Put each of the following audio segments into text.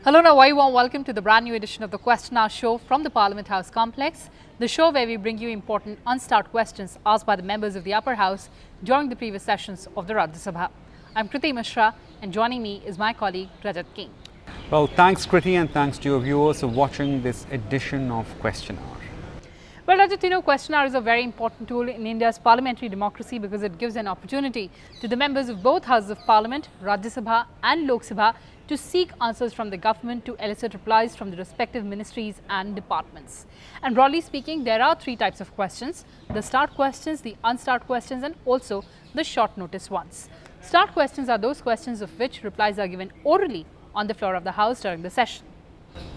Hello and a very warm welcome to the brand new edition of the Question Hour show from the Parliament House complex, the show where we bring you important unstart questions asked by the members of the upper house during the previous sessions of the Rajya Sabha. I'm KRITI MISHRA and joining me is my colleague RAJAT. Well, thanks KRITI and thanks to your viewers for watching this edition of Question Hour. Well, Rajat, Question Hour is a very important tool in India's parliamentary democracy because it gives an opportunity to the members of both houses of parliament, Rajya Sabha and Lok Sabha, to seek answers from the government, to elicit replies from the respective ministries and departments. And broadly speaking, there are three types of questions: the start questions, the unstart questions, and also the short notice ones. Start questions are those questions of which replies are given orally on the floor of the House during the session.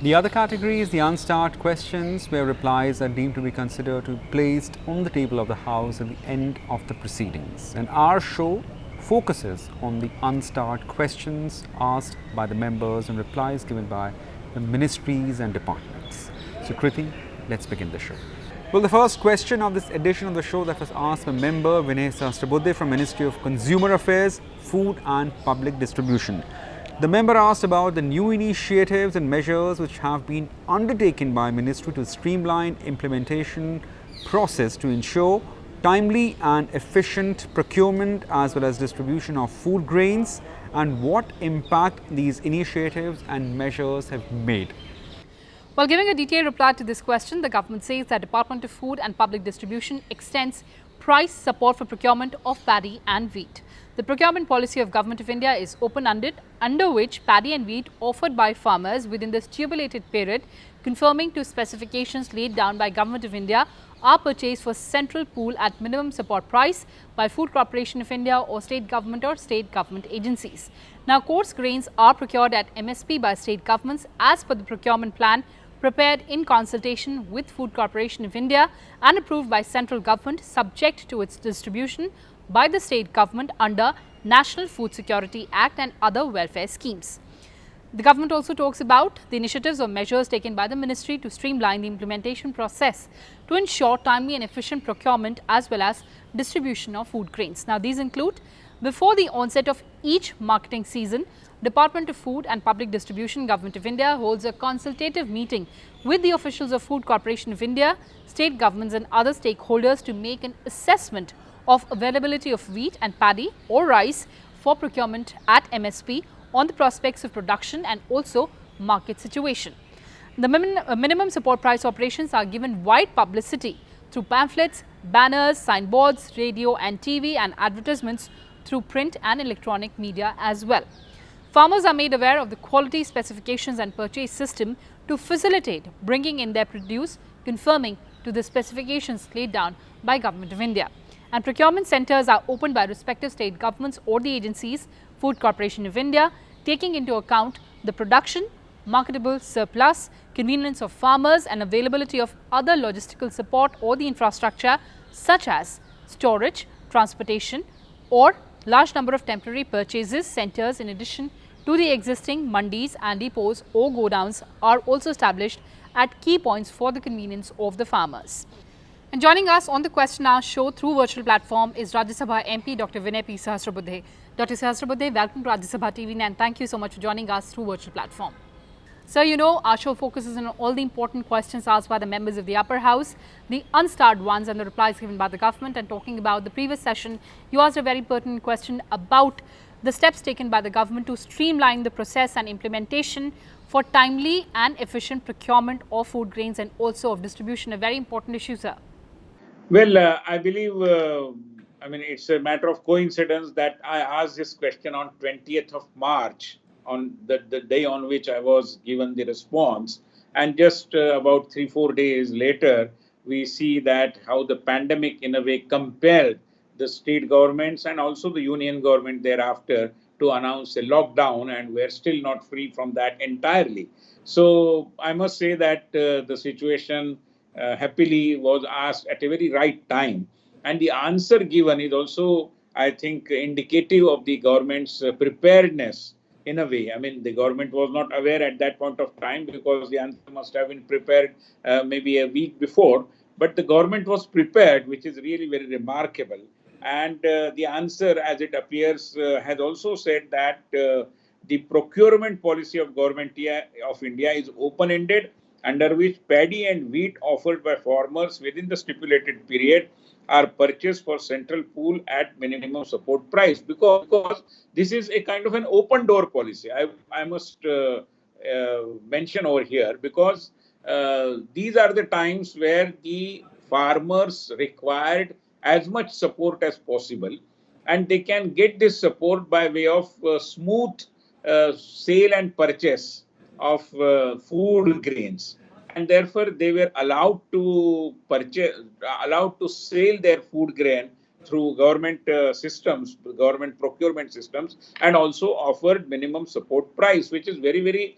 The other category is the unstart questions, where replies are deemed to be considered to be placed on the table of the House at the end of the proceedings. And our show focuses on the unstart questions asked by the members and replies given by the ministries and departments. So KRITI, let's begin the show. Well, the first question of this edition of the show that was asked by member Vinay SAHASRABUDDHE from Ministry of Consumer Affairs, Food and Public Distribution. The member asked about the new initiatives and measures which have been undertaken by Ministry to streamline implementation process to ensure timely and efficient procurement as well as distribution of food grains, and what impact these initiatives and measures have made. While giving a detailed reply to this question, the government says that Department of Food and Public Distribution extends price support for procurement of paddy and wheat. The procurement policy of Government of India is open-ended, under which paddy and wheat offered by farmers within the stipulated period, conforming to specifications laid down by Government of India, are purchased for central pool at minimum support price by Food Corporation of India or state government agencies. Now, coarse grains are procured at MSP by state governments as per the procurement plan prepared in consultation with Food Corporation of India and approved by central government, subject to its distribution by the state government under National Food Security Act and other welfare schemes. The government also talks about the initiatives or measures taken by the ministry to streamline the implementation process to ensure timely and efficient procurement as well as distribution of food grains. Now, these include: before the onset of each marketing season, Department of Food and Public Distribution, Government of India holds a consultative meeting with the officials of Food Corporation of India, state governments and other stakeholders to make an assessment of availability of wheat and paddy or rice for procurement at MSP on the prospects of production and also market situation. The minimum support price operations are given wide publicity through pamphlets, banners, signboards, radio and TV, and advertisements through print and electronic media as well. Farmers are made aware of the quality specifications and purchase system to facilitate bringing in their produce conforming to the specifications laid down by Government of India. And procurement centres are opened by respective state governments or the agencies, Food Corporation of India, taking into account the production, marketable surplus, convenience of farmers and availability of other logistical support or the infrastructure such as storage, transportation or large number of temporary purchases centres. In addition to the existing mandis and depots or godowns are also established at key points for the convenience of the farmers. And joining us on the Question Hour show through virtual platform is Rajya Sabha MP Dr. VINAY SAHASRABUDDHE. Dr. SAHASRABUDDHE, welcome to Rajya Sabha TV and thank you so much for joining us through virtual platform. So, our show focuses on all the important questions asked by the members of the upper house, the unstarred ones and the replies given by the government. And talking about the previous session, you asked a very pertinent question about the steps taken by the government to streamline the process and implementation for timely and efficient procurement of food grains and also of distribution. A very important issue, sir. Well, I believe, it's a matter of coincidence that I asked this question on 20th of March, on the day on which I was given the response. And just about 3-4 days later, we see that how the pandemic in a way compelled the state governments and also the union government thereafter to announce a lockdown, and we're still not free from that entirely. So I must say that the situation happily was asked at a very right time. And the answer given is also, I think, indicative of the government's preparedness in a way. I mean, the government was not aware at that point of time because the answer must have been prepared maybe a week before. But the government was prepared, which is really very remarkable. And the answer, as it appears, has also said that the procurement policy of Government of India is open-ended, under which paddy and wheat offered by farmers within the stipulated period are purchased for central pool at minimum support price, because this is a kind of an open door policy. I must mention over here, because these are the times where the farmers required as much support as possible, and they can get this support by way of smooth sale and purchase of food grains, and therefore they were allowed to purchase, allowed to sell their food grain through government systems, government procurement systems, and also offered minimum support price, which is very, very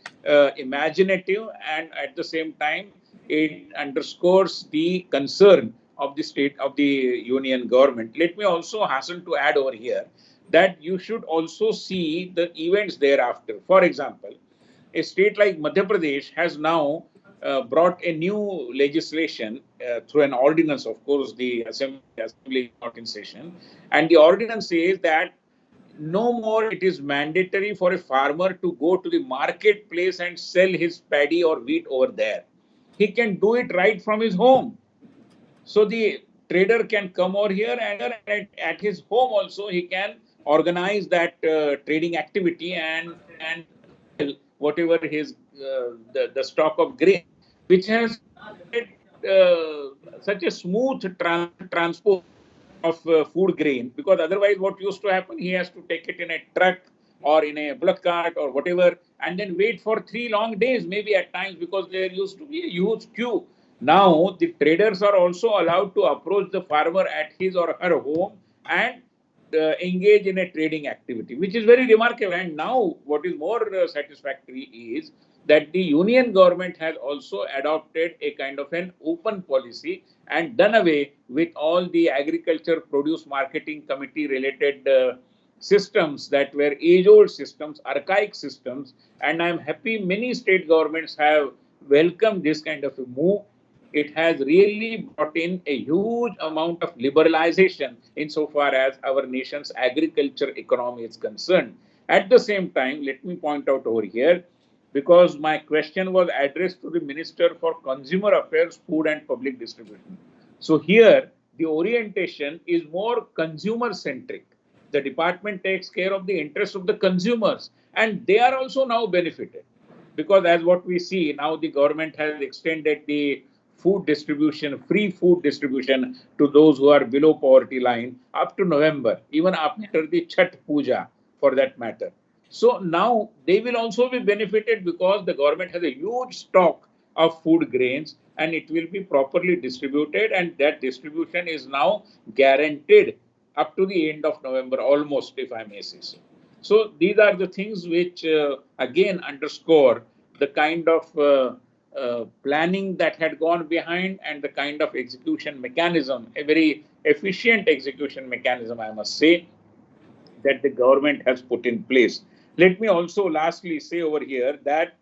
imaginative, and at the same time it underscores the concern of the state, of the union government. Let me also hasten to add over here that you should also see the events thereafter. For example, a state like Madhya Pradesh has now brought a new legislation through an ordinance. Of course, the assembly is not in session, and the ordinance says that no more it is mandatory for a farmer to go to the marketplace and sell his paddy or wheat over there. He can do it right from his home. So the trader can come over here, and at his home also he can organize that trading activity and sell whatever his the stock of grain, which has such a smooth transport of food grain, because otherwise what used to happen, he has to take it in a truck or in a bullock cart or whatever, and then wait for 3 long days maybe at times, because there used to be a huge queue. Now the traders are also allowed to approach the farmer at his or her home and engage in a trading activity, which is very remarkable. And now what is more satisfactory is that the union government has also adopted a kind of an open policy and done away with all the agriculture produce marketing committee related systems that were age-old systems, archaic systems. And I'm happy many state governments have welcomed this kind of a move. It has really brought in a huge amount of liberalization insofar as our nation's agriculture economy is concerned. At the same time, let me point out over here, because my question was addressed to the Minister for Consumer Affairs, Food and Public Distribution. So here, the orientation is more consumer-centric. The department takes care of the interests of the consumers, and they are also now benefited. Because as what we see, now the government has extended the food distribution, free food distribution to those who are below poverty line up to November, even after the Chhat Puja for that matter. So now they will also be benefited, because the government has a huge stock of food grains and it will be properly distributed, and that distribution is now guaranteed up to the end of November, almost, if I may say so. So these are the things which again underscore the kind of planning that had gone behind and the kind of execution mechanism, a very efficient execution mechanism, I must say, that the government has put in place. Let me also lastly say over here that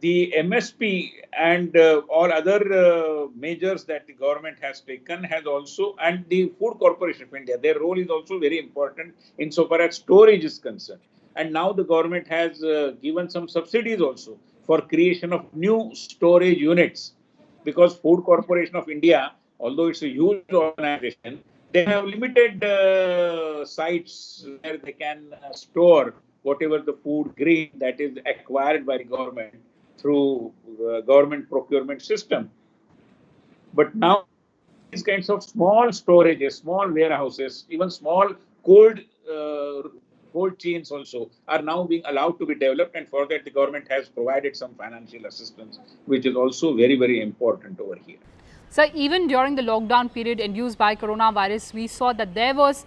the MSP and all other measures that the government has taken has also, and the Food Corporation of India, their role is also very important insofar as storage is concerned. And now the government has given some subsidies also for creation of new storage units, because Food Corporation of India, although it's a huge organization, they have limited sites where they can store whatever the food grain that is acquired by the government through government procurement system. But now these kinds of small storages, small warehouses, even small cold cold chains also are now being allowed to be developed, and for that the government has provided some financial assistance, which is also very, very important over here. So even during the lockdown period induced by coronavirus, we saw that there was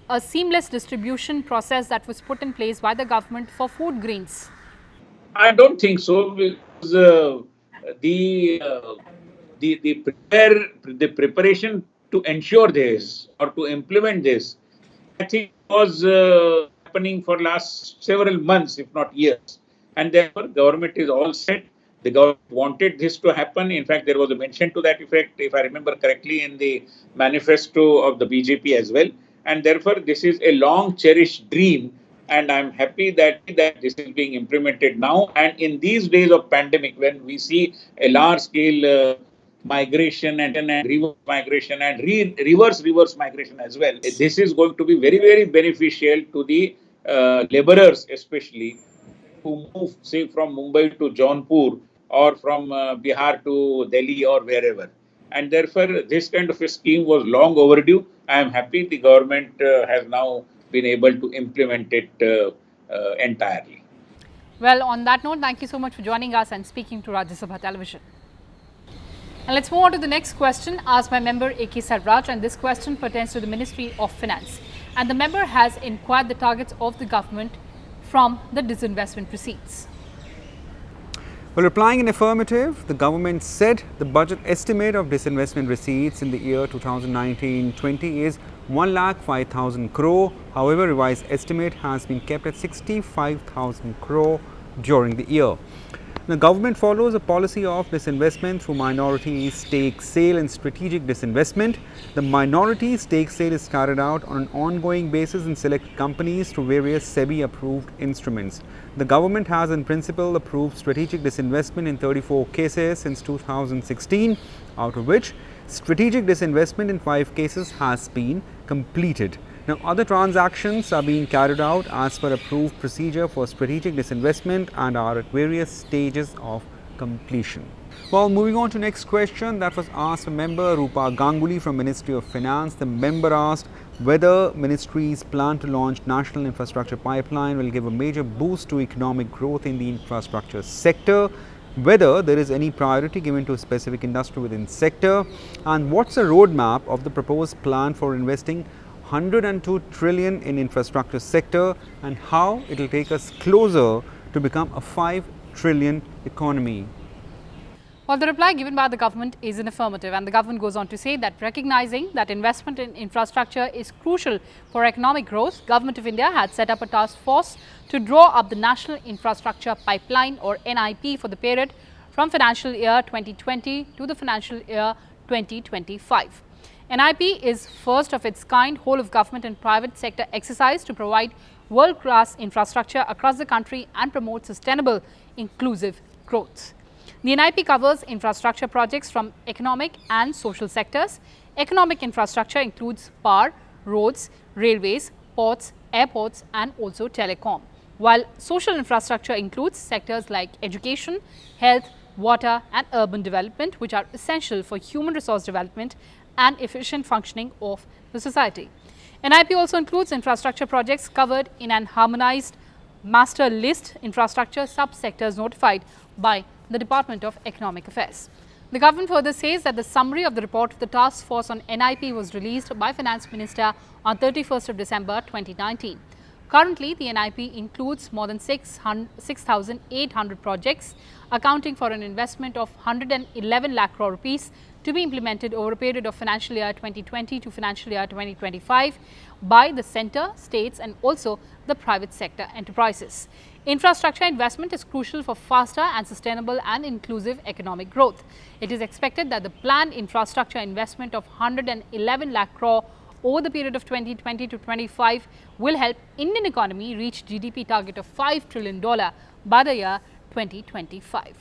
a seamless distribution process that was put in place by the government for food grains. I don't think so, because the uh, the preparation to ensure this or to implement this, I think, was happening for last several months, if not years, and therefore government is all set. The government wanted this to happen. In fact, there was a mention to that effect, if I remember correctly, in the manifesto of the BJP as well. And therefore, this is a long cherished dream and I'm happy that this is being implemented now. And in these days of pandemic, when we see a large scale migration and reverse migration and reverse migration as well, this is going to be very beneficial to the laborers, especially who move, say, from Mumbai to Jaunpur or from Bihar to Delhi or wherever. And therefore, this kind of a scheme was long overdue. I am happy the government has now been able to implement it entirely. Well, on that note, thank you so much for joining us and speaking to Rajya Sabha Television. And let's move on to the next question asked by member A.K. Sarraj, and this question pertains to the Ministry of Finance. And the member has inquired the targets of the government from the disinvestment proceeds. Well, replying in affirmative, the government said the budget estimate of disinvestment receipts in the year 2019-20 is 1,05,000 crore. However, revised estimate has been kept at 65,000 crore during the year. The government follows a policy of disinvestment through minority stake sale and strategic disinvestment. The minority stake sale is carried out on an ongoing basis in select companies through various SEBI-approved instruments. The government has in principle approved strategic disinvestment in 34 cases since 2016, out of which strategic disinvestment in 5 cases has been completed. Now, other transactions are being carried out as per approved procedure for strategic disinvestment and are at various stages of completion. Well, moving on to next question that was asked by member Rupa Ganguly from Ministry of Finance. The member asked whether ministry's plan to launch National Infrastructure Pipeline will give a major boost to economic growth in the infrastructure sector, whether there is any priority given to a specific industry within sector, and what's the roadmap of the proposed plan for investing 102 trillion in infrastructure sector and how it will take us closer to become a 5 trillion economy. Well, the reply given by the government is an affirmative, and the government goes on to say that recognizing that investment in infrastructure is crucial for economic growth, Government of India had set up a task force to draw up the National Infrastructure Pipeline or NIP for the period from financial year 2020 to the financial year 2025. NIP is first of its kind whole of government and private sector exercise to provide world-class infrastructure across the country and promote sustainable, inclusive growth. The NIP covers infrastructure projects from economic and social sectors. Economic infrastructure includes power, roads, railways, ports, airports and also telecom, while social infrastructure includes sectors like education, health, water and urban development, which are essential for human resource development and efficient functioning of the society. NIP also includes infrastructure projects covered in an harmonized master list infrastructure subsectors notified by the Department of Economic Affairs. The government further says that the summary of the report of the task force on NIP was released by Finance Minister on 31st of December 2019. Currently, the NIP includes more than 6,800 projects, accounting for an investment of 111 lakh crore rupees to be implemented over a period of financial year 2020 to financial year 2025 by the centre, states and also the private sector enterprises. Infrastructure investment is crucial for faster and sustainable and inclusive economic growth. It is expected that the planned infrastructure investment of 111 lakh crore over the period of 2020 to 25 will help Indian economy reach GDP target of $5 trillion by the year 2025.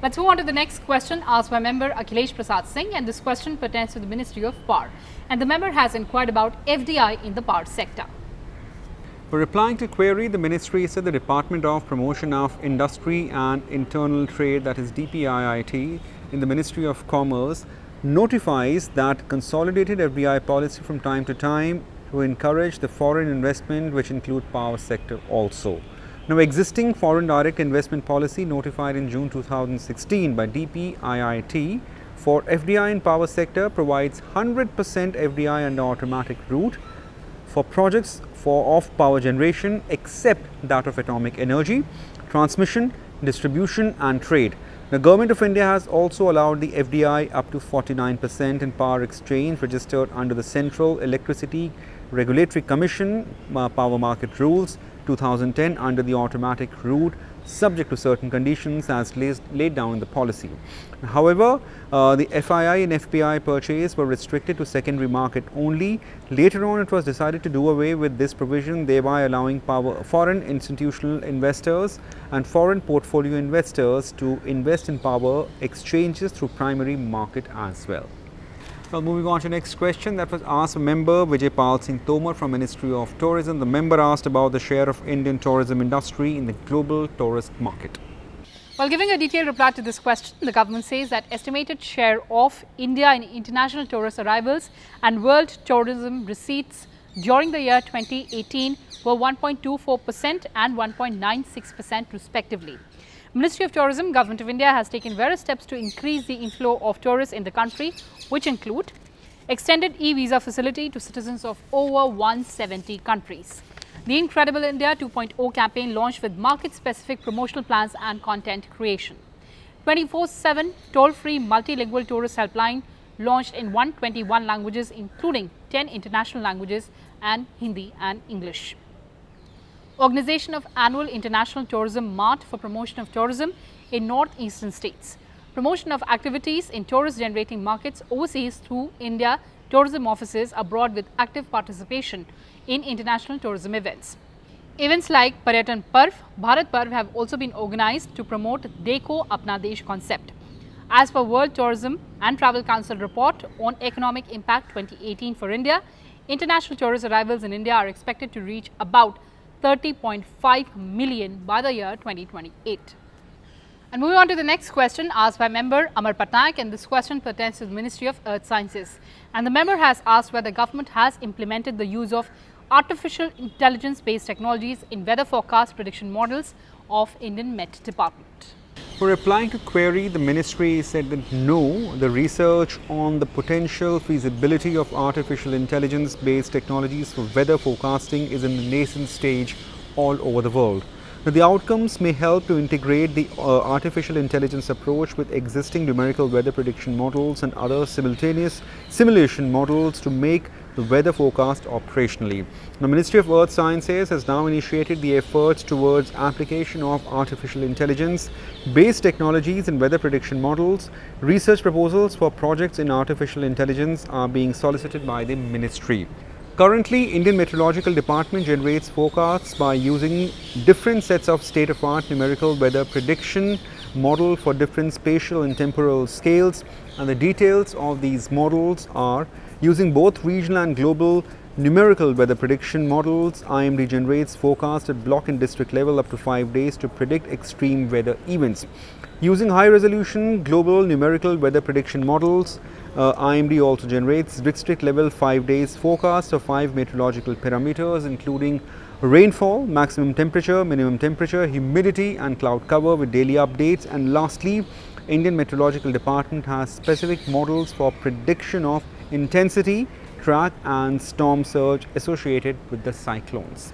Let's move on to the next question asked by member Akhilesh Prasad Singh, and this question pertains to the Ministry of Power, and the member has inquired about FDI in the power sector. For replying to query, the ministry said the Department of Promotion of Industry and Internal Trade, that is DPIIT, in the Ministry of Commerce notifies that consolidated FDI policy from time to time to encourage the foreign investment, which include power sector also. Now, existing foreign direct investment policy notified in June 2016 by DPIIT for FDI in power sector provides 100% FDI under automatic route for projects of power generation except that of atomic energy, transmission, distribution and trade. The Government of India has also allowed the FDI up to 49% in power exchange registered under the Central Electricity Regulatory Commission power market rules 2010 under the automatic route, subject to certain conditions as laid down in the policy. However, the FII and FPI purchase were restricted to secondary market only. Later on, it was decided to do away with this provision, thereby allowing foreign institutional investors and foreign portfolio investors to invest in power exchanges through primary market as well. Well, moving on to the next question that was asked by member Vijay Pal Singh Tomar from Ministry of Tourism. The member asked about the share of Indian tourism industry in the global tourist market. While giving a detailed reply to this question, the government says that estimated share of India in international tourist arrivals and world tourism receipts during the year 2018 were 1.24% and 1.96% respectively. Ministry of Tourism, Government of India has taken various steps to increase the inflow of tourists in the country, which include extended e-visa facility to citizens of over 170 countries. The Incredible India 2.0 campaign launched with market-specific promotional plans and content creation. 24/7 toll-free multilingual tourist helpline launched in 121 languages, including 10 international languages and Hindi and English. Organization of Annual International Tourism Mart for promotion of tourism in northeastern states. Promotion of activities in tourist-generating markets overseas through India tourism offices abroad with active participation in international tourism events. Events like Paryatan Parv, Bharat Parv have also been organized to promote Dekho Apna Desh concept. As per World Tourism and Travel Council report on Economic Impact 2018 for India, international tourist arrivals in India are expected to reach about 30.5 million by the year 2028. And moving on to the next question asked by member Amar Patnaik, and this question pertains to the Ministry of Earth Sciences. And the member has asked whether the government has implemented the use of artificial intelligence-based technologies in weather forecast prediction models of Indian Met Department. For replying to query, the ministry said that no, the research on the potential feasibility of artificial intelligence-based technologies for weather forecasting is in the nascent stage all over the world. Now, the outcomes may help to integrate the artificial intelligence approach with existing numerical weather prediction models and other simultaneous simulation models to make the weather forecast operationally. The Ministry of Earth Sciences has now initiated the efforts towards application of artificial intelligence-based technologies in weather prediction models. Research proposals for projects in artificial intelligence are being solicited by the ministry. Currently, Indian Meteorological Department generates forecasts by using different sets of state-of-art numerical weather prediction model for different spatial and temporal scales, and the details of these models are using both regional and global numerical weather prediction models. IMD generates forecasts at block and district level up to 5 days to predict extreme weather events. Using high-resolution global numerical weather prediction models, IMD also generates district level 5 days forecast of 5 meteorological parameters, including rainfall, maximum temperature, minimum temperature, humidity and cloud cover with daily updates. And lastly, Indian Meteorological Department has specific models for prediction of intensity, track and storm surge associated with the cyclones.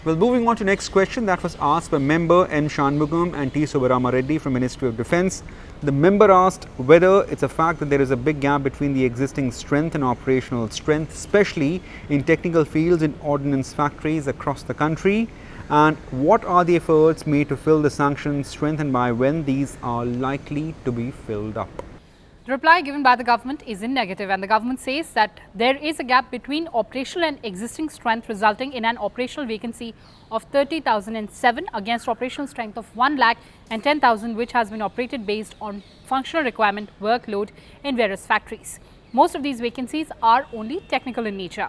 Well, moving on to next question that was asked by member N. Shanmugam and T. Subarama Reddy from Ministry of Defence. The member asked whether it's a fact that there is a big gap between the existing strength and operational strength, especially in technical fields in ordnance factories across the country, and what are the efforts made to fill the sanctioned strength and by when these are likely to be filled up. The reply given by the government is in negative, and the government says that there is a gap between operational and existing strength, resulting in an operational vacancy of 30,007 against operational strength of 1,10,000, which has been operated based on functional requirement workload in various factories. Most of these vacancies are only technical in nature.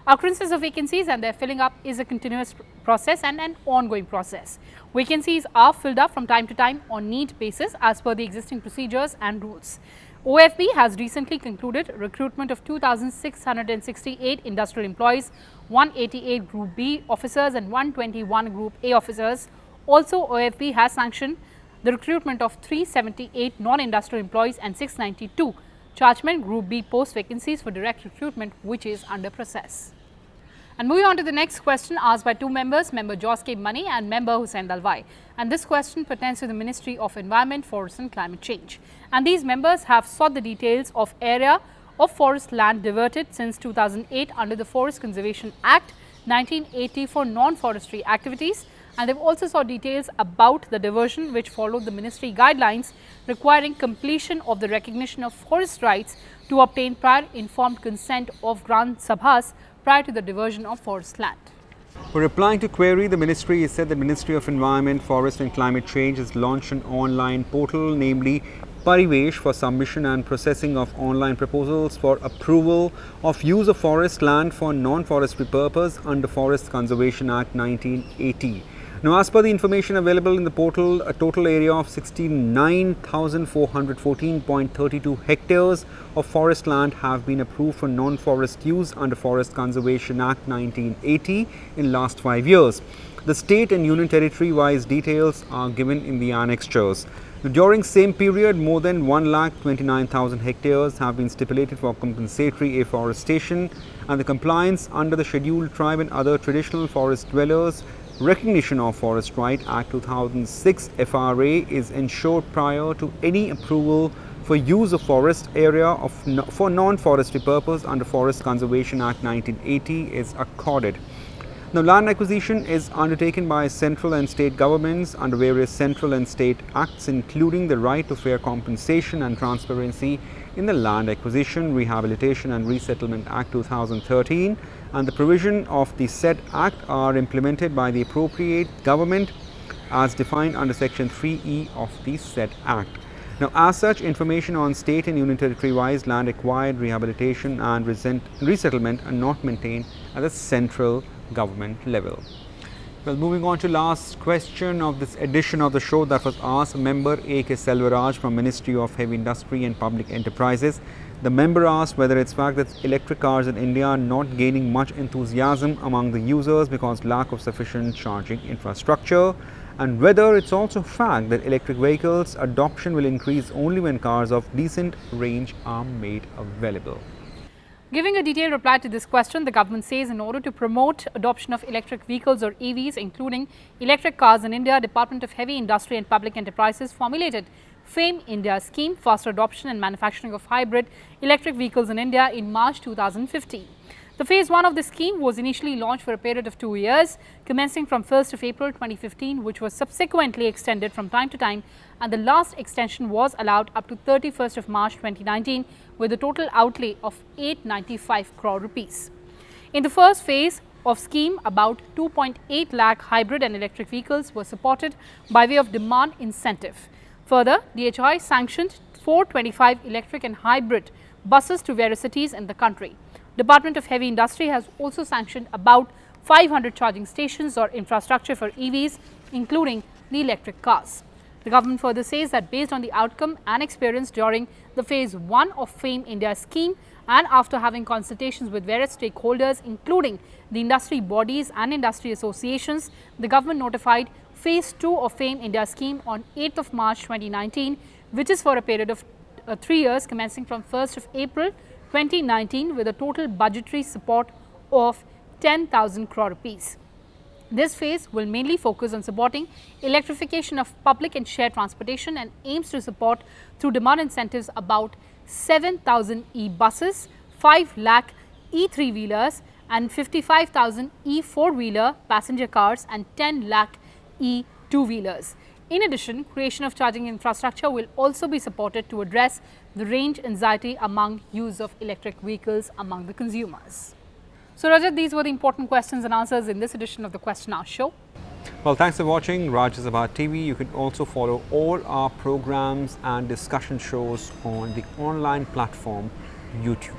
Occurrences of vacancies and their filling up is a continuous process and an ongoing process. Vacancies are filled up from time to time on need basis as per the existing procedures and rules. OFB has recently concluded recruitment of 2,668 industrial employees, 188 Group B officers and 121 Group A officers. Also, OFB has sanctioned the recruitment of 378 non-industrial employees and 692 chargemen Group B post vacancies for direct recruitment, which is under process. And moving on to the next question asked by two members, member Jos K. Mani and member Hussain Dalwai. And this question pertains to the Ministry of Environment, Forest and Climate Change. And these members have sought the details of area of forest land diverted since 2008 under the Forest Conservation Act, 1980 for non-forestry activities, and they've also saw details about the diversion which followed the ministry guidelines requiring completion of the recognition of forest rights to obtain prior informed consent of Rajya Sabhas prior to the diversion of forest land. For replying to query, the ministry has said the Ministry of Environment, Forest and Climate Change has launched an online portal, namely Parivesh, for submission and processing of online proposals for approval of use of forest land for non-forestry purpose under Forest Conservation Act 1980. Now, as per the information available in the portal, a total area of 69,414.32 hectares of forest land have been approved for non-forest use under Forest Conservation Act 1980 in last 5 years. The state and union territory wise details are given in the annexures. During same period, more than 1,29,000 hectares have been stipulated for compensatory afforestation, and the compliance under the Scheduled Tribe and other traditional forest dwellers Recognition of Forest Right Act 2006 FRA is ensured prior to any approval for use of forest area for non-forestry purpose under Forest Conservation Act 1980 is accorded. Now, land acquisition is undertaken by central and state governments under various central and state acts, including the Right to Fair Compensation and Transparency in the Land Acquisition, Rehabilitation and Resettlement Act 2013, and the provision of the said act are implemented by the appropriate government as defined under Section 3E of the said act. Now, as such, information on state and union territory wise land acquired, rehabilitation and resettlement are not maintained at the central government level. Well, moving on to last question of this edition of the show, that was asked member A.K. Selvaraj from Ministry of Heavy Industry and Public Enterprises. The member asked whether it's fact that electric cars in India are not gaining much enthusiasm among the users because lack of sufficient charging infrastructure, and whether it's also fact that electric vehicles adoption will increase only when cars of decent range are made available. Giving a detailed reply to this question, the government says in order to promote adoption of electric vehicles or EVs, including electric cars in India, Department of Heavy Industry and Public Enterprises formulated FAME India scheme, faster adoption and manufacturing of hybrid electric vehicles in India in March 2015. The phase 1 of the scheme was initially launched for a period of 2 years, commencing from 1st of April 2015, which was subsequently extended from time to time, and the last extension was allowed up to 31st of March 2019 with a total outlay of 895 crore rupees. In the first phase of scheme, about 2.8 lakh hybrid and electric vehicles were supported by way of demand incentive. Further, DHI sanctioned 425 electric and hybrid buses to various cities in the country. Department of Heavy Industry has also sanctioned about 500 charging stations or infrastructure for EVs, including the electric cars. The government further says that based on the outcome and experience during the phase 1 of FAME India scheme and after having consultations with various stakeholders, including the industry bodies and industry associations, the government notified phase 2 of FAME India scheme on 8th of March 2019, which is for a period of 3 years commencing from 1st of April 2019 with a total budgetary support of 10,000 crore rupees. This phase will mainly focus on supporting electrification of public and shared transportation and aims to support through demand incentives about 7,000 e-buses, 5 lakh e-3-wheelers and 55,000 e-4-wheeler passenger cars and 10 lakh e-2-wheelers. In addition, creation of charging infrastructure will also be supported to address the range anxiety among use of electric vehicles among the consumers. So, Rajat, these were the important questions and answers in this edition of the Question Hour show. Well, thanks for watching Rajya Sabha TV. You can also follow all our programs and discussion shows on the online platform YouTube.